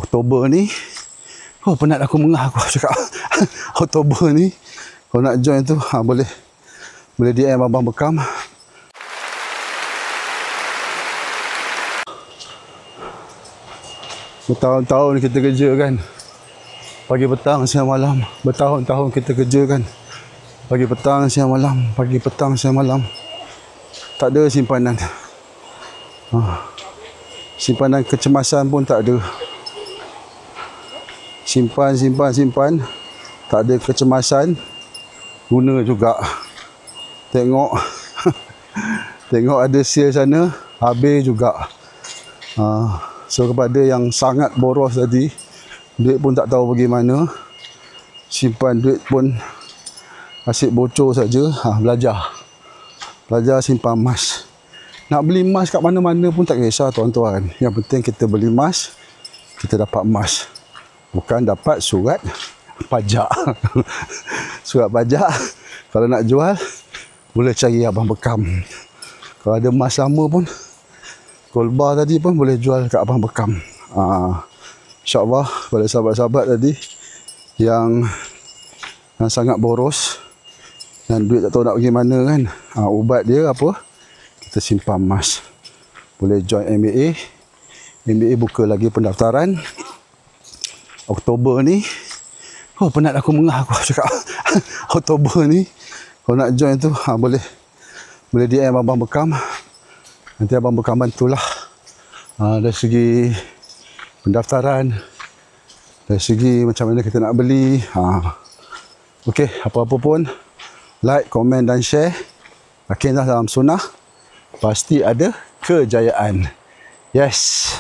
Oktober ni. Oh, penat aku mengah aku cakap. Oktober ni kalau nak join tu boleh DM Abang Bekam. Bertahun-tahun kita kerja kan, pagi petang siang malam. Bertahun-tahun kita kerja kan, pagi petang siang malam, pagi petang siang malam. Tak ada simpanan. Simpanan kecemasan pun tak ada. Simpan. Tak ada kecemasan. Guna juga. Tengok. Tengok ada sale sana, habis juga. So kepada yang sangat boros tadi, duit pun tak tahu pergi mana, simpan duit pun asyik bocor saja. Belajar simpan emas. Nak beli emas kat mana-mana pun tak kisah tuan-tuan. Yang penting kita beli emas, kita dapat emas. Bukan dapat surat pajak. Surat pajak kalau nak jual boleh cari Abang Bekam. Kalau ada emas lama pun, gold bar tadi pun boleh jual kat Abang Bekam. InsyaAllah pada sahabat-sahabat tadi yang sangat boros dan duit tak tahu nak pergi mana kan, ubat dia apa, kita simpan emas. Boleh join MBA. MBA buka lagi pendaftaran Oktober ni. Oh, penat aku mengah aku cakap. Oktober ni kalau nak join tu boleh DM Abang Bekam. Nanti Abang Bekam bantulah. Dari segi pendaftaran, dari segi macam mana kita nak beli. Okey, apa-apa pun, like, komen dan share. Yakinlah dalam sunnah pasti ada kejayaan. Yes.